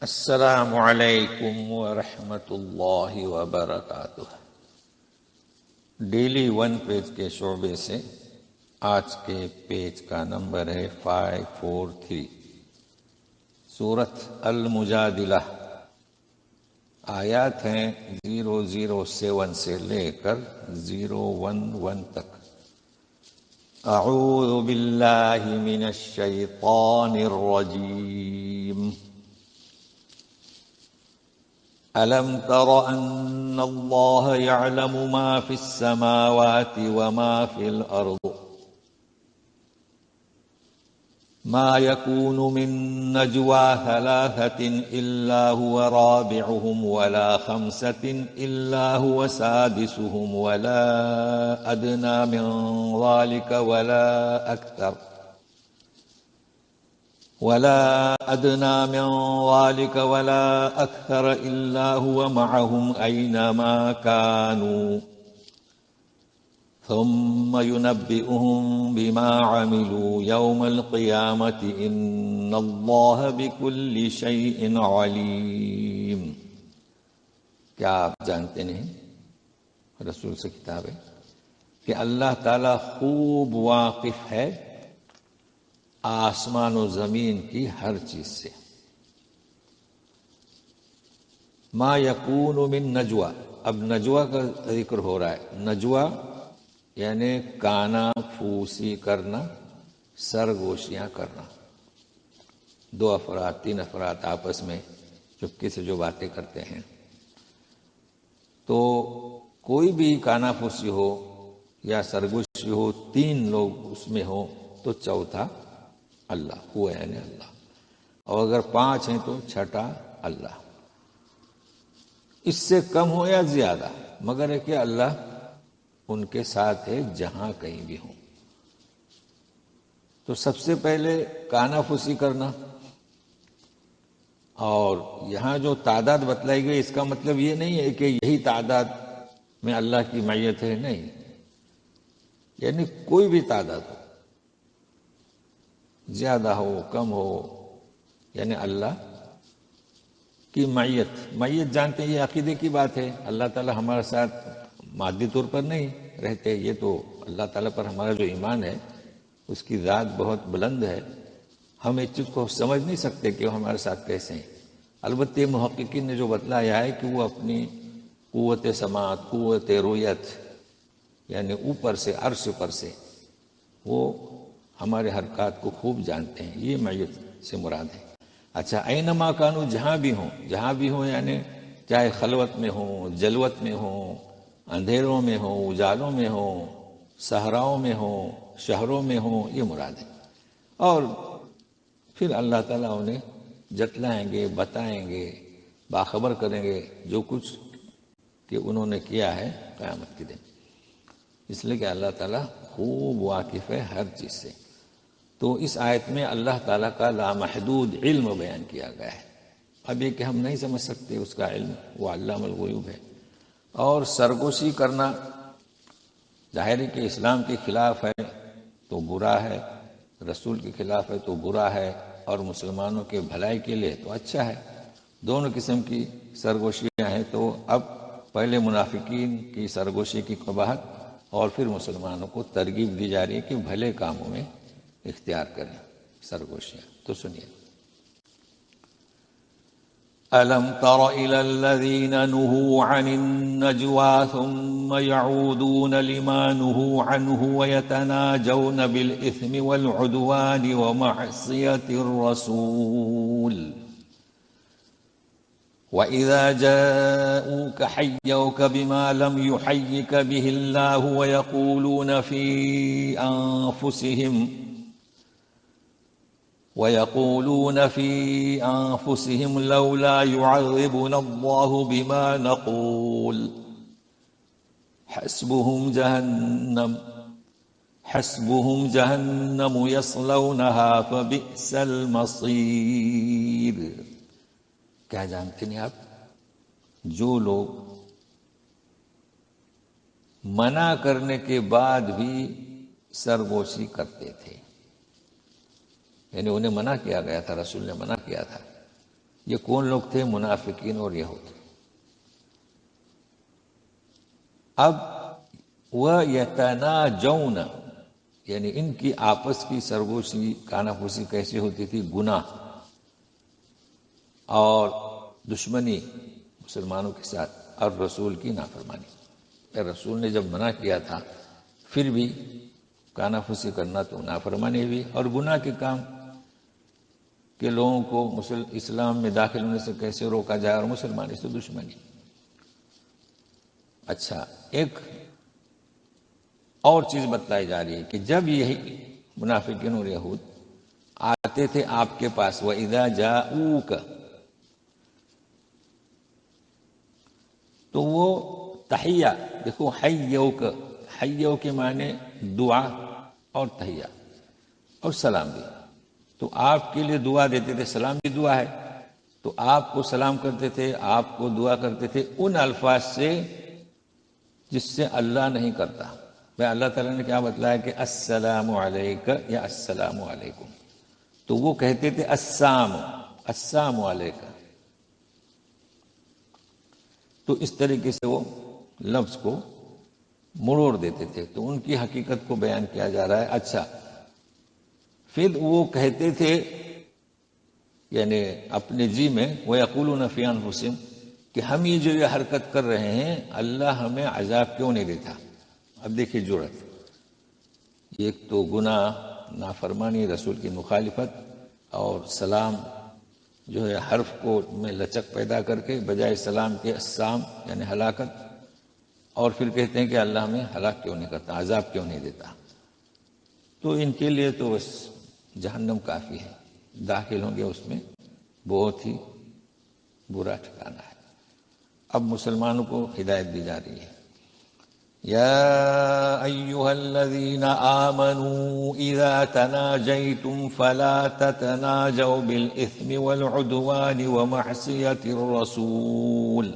السلام علیکم ورحمۃ اللہ وبرکاتہ۔ ڈیلی ون پیج کے شعبے سے آج کے پیج کا نمبر ہے 543، سورۃ المجادلہ۔ آیات ہیں 007 سے لے کر 011 تک۔ اعوذ باللہ من الشیطان الرجیم۔ أَلَمْ تَرَ أَنَّ اللَّهَ يَعْلَمُ مَا فِي السَّمَاوَاتِ وَمَا فِي الْأَرْضِ مَا يَكُونُ مِن نَّجْوَىٰ ثَلَاثَةٍ إِلَّا هُوَ رَابِعُهُمْ وَلَا خَمْسَةٍ إِلَّا هُوَ سَادِسُهُمْ وَلَا أَدْنَىٰ مِن ذَٰلِكَ ولا أكثر إلا هو معهم أينما كانوا ثم ينبئهم بما عملوا يوم القيامة إن الله بكل شيء عليم۔ کیا آپ جانتے نہیں، رسول سے کتاب ہے، کہ اللہ تعالیٰ خوب واقف ہے آسمان و زمین کی ہر چیز سے۔ ما یکون من نجوا، اب نجوا کا ذکر ہو رہا ہے۔ نجوا یعنی کانا پھوسی کرنا، سرگوشیاں کرنا، دو افراد تین افراد آپس میں چپکے سے جو باتیں کرتے ہیں، تو کوئی بھی کانا پھوسی ہو یا سرگوشی ہو، تین لوگ اس میں ہوں تو چوتھا اللہ ہوا، یعنی اللہ، اور اگر پانچ ہیں تو چھٹا اللہ۔ اس سے کم ہو یا زیادہ، مگر ہے کہ اللہ ان کے ساتھ ہے جہاں کہیں بھی ہوں۔ تو سب سے پہلے کانا پھوسی کرنا، اور یہاں جو تعداد بتلائی گئی اس کا مطلب یہ نہیں ہے کہ یہی تعداد میں اللہ کی معیت ہے، نہیں، یعنی کوئی بھی تعداد ہو، زیادہ ہو کم ہو، یعنی اللہ کی معیت جانتے ہیں۔ یہ عقیدے کی بات ہے، اللہ تعالیٰ ہمارے ساتھ مادی طور پر نہیں رہتے، یہ تو اللہ تعالیٰ پر ہمارا جو ایمان ہے اس کی ذات بہت بلند ہے، ہم اس چیز کو سمجھ نہیں سکتے کہ وہ ہمارے ساتھ کیسے ہیں۔ البتہ محققین نے جو بتلایا ہے کہ وہ اپنی قوت سماعت، قوت رؤیت، یعنی اوپر سے عرش پر سے وہ ہمارے حرکات کو خوب جانتے ہیں، یہ معیت سے مراد ہے۔ اچھا، اینما کانو، جہاں بھی ہوں یعنی چاہے خلوت میں ہوں، جلوت میں ہوں، اندھیروں میں ہوں، اجالوں میں ہوں، صحراؤں میں ہوں، شہروں میں ہوں، یہ مراد ہے۔ اور پھر اللہ تعالیٰ انہیں جتلائیں گے، بتائیں گے، باخبر کریں گے جو کچھ کہ انہوں نے کیا ہے قیامت کے دن، اس لیے کہ اللہ تعالیٰ خوب واقف ہے ہر چیز سے۔ تو اس آیت میں اللہ تعالیٰ کا لامحدود علم بیان کیا گیا ہے۔ اب یہ کہ ہم نہیں سمجھ سکتے اس کا علم، وہ علام الغیوب ہے۔ اور سرگوشی کرنا ظاہر ہے کہ اسلام کے خلاف ہے تو برا ہے، رسول کے خلاف ہے تو برا ہے، اور مسلمانوں کے بھلائی کے لیے تو اچھا ہے۔ دونوں قسم کی سرگوشیاں ہیں، تو اب پہلے منافقین کی سرگوشی کی قباحت اور پھر مسلمانوں کو ترغیب دی جا رہی ہے کہ بھلے کاموں میں اختیار کریں سرگوشیاں۔ تو سنیے، أَلَمْ تَرَ إِلَى الَّذِينَ نُهُوا عَنِ النَّجْوَىٰ ثُمَّ يَعُودُونَ لِمَا نُهُوا عَنْهُ وَيَتَنَاجَوْنَ بِالْإِثْمِ وَالْعُدْوَانِ وَمَعْصِيَتِ الرَّسُولِ وَإِذَا جَاءُوكَ حَيَّوْكَ بِمَا لَمْ يُحَيِّكَ بِهِ اللَّهُ وَيَقُولُونَ فِي أَنفُسِهِمْ لَوْلَا يُعَذِّبُنَا اللَّهُ بِمَا نَقُولُ حَسْبُهُمْ جَهَنَّمُ يَصْلَوْنَهَا فَبِئْسَ الْمَصِيرُ۔ کیا جانتے ہیں آپ، جو لوگ منع کرنے کے بعد بھی سرگوشی کرتے تھے، یعنی انہیں منع کیا گیا تھا، رسول نے منع کیا تھا، یہ کون لوگ تھے؟ منافقین اور یہود۔ اب وَيَتَنَاجَوْنَ یعنی ان کی آپس کی سرگوشی کانافوسی کیسی ہوتی تھی؟ گناہ اور دشمنی مسلمانوں کے ساتھ اور رسول کی نافرمانی۔ رسول نے جب منع کیا تھا پھر بھی کانافوسی کرنا تو نافرمانی ہوئی، اور گناہ کے کام کہ لوگوں کو اسلام میں داخل ہونے سے کیسے روکا جائے، اور مسلمانی سے دشمنی۔ اچھا، ایک اور چیز بتلائی جا رہی ہے کہ جب یہی منافقین اور یہود آتے تھے آپ کے پاس، وَإِذَا جَاءُوكَ، تو وہ تحیہ، دیکھو حیوک، حیو کے معنی دعا اور تحیہ اور سلام بھی، تو آپ کے لیے دعا دیتے تھے، سلام بھی دعا ہے، تو آپ کو سلام کرتے تھے، آپ کو دعا کرتے تھے ان الفاظ سے جس سے اللہ نہیں کرتا۔ میں اللہ تعالیٰ نے کیا بتلایا کہ السلام علیک یا السلام علیکم، تو وہ کہتے تھے السلام علیک، تو اس طریقے سے وہ لفظ کو مروڑ دیتے تھے، تو ان کی حقیقت کو بیان کیا جا رہا ہے۔ اچھا، پھر وہ کہتے تھے یعنی اپنے جی میں، وَيَقُولُونَ فِي أَنفُسِهِمْ کہ ہم یہ جو یہ حرکت کر رہے ہیں اللہ ہمیں عذاب کیوں نہیں دیتا؟ اب دیکھیے جرأت، ایک تو گناہ، نافرمانی، رسول کی مخالفت، اور سلام جو ہے حرف کو میں لچک پیدا کر کے بجائے سلام کے السام یعنی ہلاکت، اور پھر کہتے ہیں کہ اللہ ہمیں ہلاک کیوں نہیں کرتا، عذاب کیوں نہیں دیتا؟ تو ان کے لیے تو بس جہنم کافی ہے، داخل ہوں گے اس میں، بہت ہی برا ٹھکانہ ہے۔ اب مسلمانوں کو ہدایت دی جا رہی ہے، یا ایھا الذین آمنوا اذا تناجیتم فلا تتناجوا بالاثم والعدوان ومعصیۃ الرسول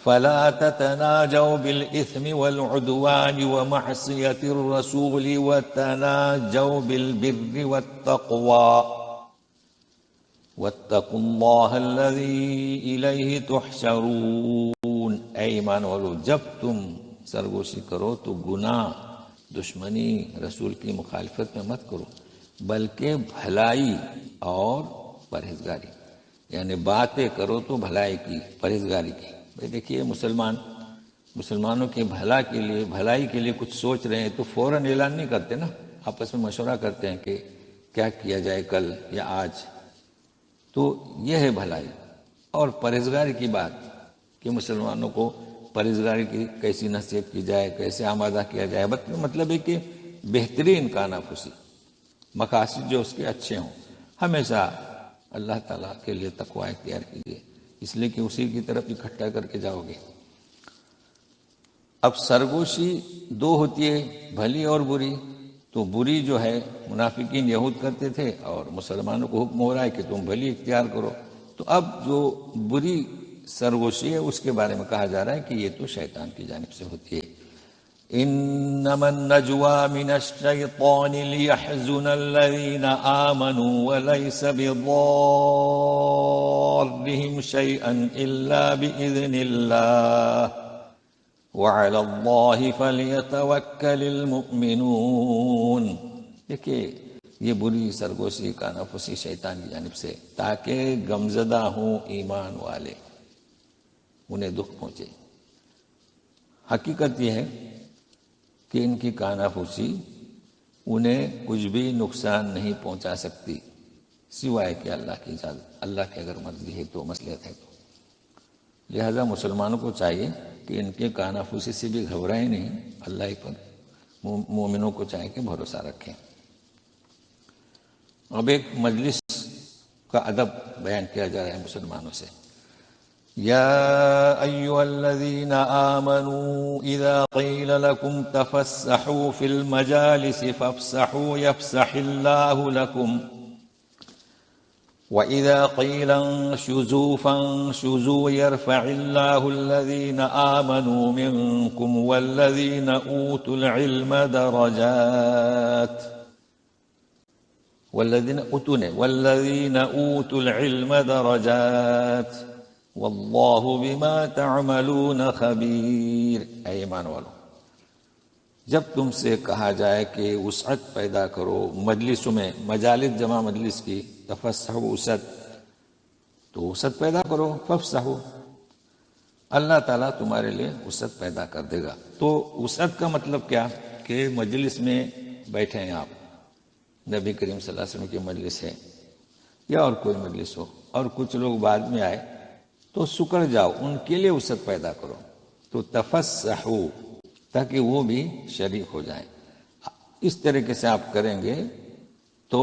فلا تتناجوا بالإثم والعدوان ومعصية الرسول وتناجوا بالبر والتقوى واتقوا الله الذي إليه تحشرون۔ اے ایمان والو، جب تم سرگوشی کرو تو گناہ، دشمنی، رسول کی مخالفت میں مت کرو، بلکہ بھلائی اور پرہیزگاری، یعنی باتیں کرو تو بھلائی کی، پرہیزگاری کی۔ دیکھیے مسلمانوں کے بھلائی کے لیے کچھ سوچ رہے ہیں تو فوراً اعلان نہیں کرتے نا، آپس میں مشورہ کرتے ہیں کہ کیا کیا جائے کل یا آج، تو یہ ہے بھلائی۔ اور پرہیزگاری کی بات کہ مسلمانوں کو پرہیزگاری کی کیسی نصیحت کی جائے، کیسے آمادہ کیا جائے، مطلب ہے کہ بہترین کانافوسی، مقاصد جو اس کے اچھے ہوں، ہمیشہ اللہ تعالیٰ کے لیے تقوی اختیار کیجیے، اس لیے کہ اسی کی طرف اکٹھا کر کے جاؤ گے۔ اب سرگوشی دو ہوتی ہے، بھلی اور بری، تو بری جو ہے منافقین یہود کرتے تھے، اور مسلمانوں کو حکم ہو رہا ہے کہ تم بھلی اختیار کرو، تو اب جو بری سرگوشی ہے اس کے بارے میں کہا جا رہا ہے کہ یہ تو شیطان کی جانب سے ہوتی ہے۔ انما النجوى من الشيطان ليحزن الذين آمنوا وليس بضارهم شيئا إلا بإذن الله وعلى الله فليتوكل المؤمنون۔ دیکھیے یہ بری سرگوشی کانافوسی شیطان کی جانب سے، تاکہ غمزدہ ہوں ایمان والے، انہیں دکھ پہنچے۔ حقیقت یہ ہے کہ ان کی کانافوسی انہیں کچھ بھی نقصان نہیں پہنچا سکتی، سوائے کہ اللہ کی اجازت، اللہ کی اگر مرضی ہے تو، مصلحت ہے تو۔ لہذا مسلمانوں کو چاہیے کہ ان کے کانافوسی سے بھی گھبرائیں نہیں، اللہ پر مومنوں کو چاہیے کہ بھروسہ رکھیں۔ اب ایک مجلس کا ادب بیان کیا جا رہا ہے مسلمانوں سے۔ یا ایھا الذین آمنوا اذا قیل لکم تفسحوا فی المجالس فافسحوا یفسح اللہ لکم وَإِذَا قِيلَ انشُزُوا فَانشُزُوا يَرْفَعِ اللَّهُ الَّذِينَ آمَنُوا مِنكُمْ وَالَّذِينَ أُوتُوا الْعِلْمَ دَرَجَاتٍ۔ والذین اوتوا العلم درجات واللہ بما تعملون خبیر۔ اے ایمان والو، جب تم سے کہا جائے کہ وسعت پیدا کرو مجلسوں میں، مجالس جمع مجلس کی، تفسحوا وسعت، تو وسعت پیدا کرو، فافسحوا، اللہ تعالیٰ تمہارے لیے وسعت پیدا کر دے گا۔ تو وسعت کا مطلب کیا کہ مجلس میں بیٹھے ہیں آپ، نبی کریم صلی اللہ علیہ وسلم کی مجلس ہے یا اور کوئی مجلس ہو، اور کچھ لوگ بعد میں آئے تو سکڑ جاؤ، ان کے لیے وسعت پیدا کرو، تو تفسحوا، تاکہ وہ بھی شریک ہو جائیں۔ اس طریقے سے آپ کریں گے تو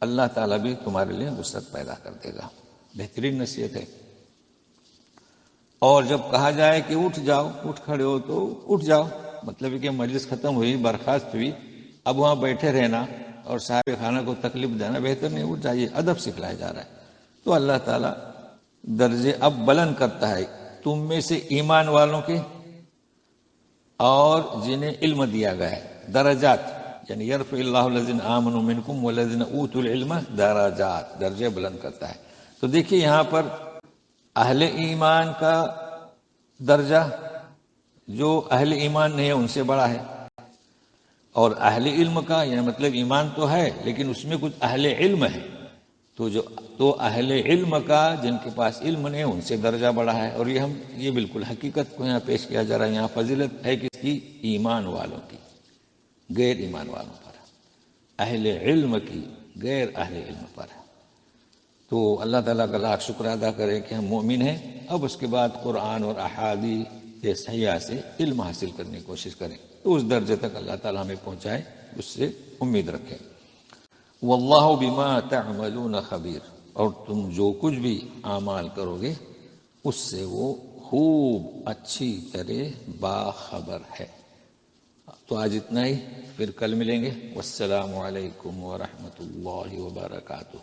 اللہ تعالیٰ بھی تمہارے لیے وسعت پیدا کر دے گا۔ بہترین نصیحت ہے۔ اور جب کہا جائے کہ اٹھ جاؤ، اٹھ کھڑے ہو تو اٹھ جاؤ، مطلب ہے کہ مجلس ختم ہوئی، برخاست ہوئی، اب وہاں بیٹھے رہنا اور صاحب خانہ کو تکلیف دینا بہتر نہیں، اٹھ جائیے، ادب سکھلایا جا رہا ہے۔ تو اللہ تعالیٰ درجے اب بلند کرتا ہے تم میں سے ایمان والوں کے اور جنہیں علم دیا گیا ہے، درجات، یعنی یرفع اللہ الذین آمنوا منکم والذین اوتوا العلم درجات، درجے بلند کرتا ہے۔ تو دیکھیے یہاں پر اہل ایمان کا درجہ جو اہل ایمان نہیں ہے ان سے بڑا ہے، اور اہل علم کا یعنی مطلب ایمان تو ہے لیکن اس میں کچھ اہل علم ہے، تو اہل علم کا جن کے پاس علم نہیں ہے ان سے درجہ بڑا ہے۔ اور یہ بالکل حقیقت کو یہاں پیش کیا جا رہا ہے۔ یہاں فضیلت ہے کس کی؟ ایمان والوں کی، غیر ایمان والوں پر، اہل علم کی غیر اہل علم پر۔ تو اللہ تعالیٰ کا لاکھ شکر ادا کرے کہ ہم مومن ہیں۔ اب اس کے بعد قرآن اور احادیث صحیحہ سے علم حاصل کرنے کی کوشش کریں، تو اس درجے تک اللہ تعالیٰ ہمیں پہنچائے، اس سے امید رکھیں۔ واللہ بما تعملون خبیر، اور تم جو کچھ بھی اعمال کرو گے اس سے وہ خوب اچھی طرح باخبر ہے۔ تو آج اتنا ہی، پھر کل ملیں گے۔ والسلام علیکم ورحمۃ اللہ وبرکاتہ۔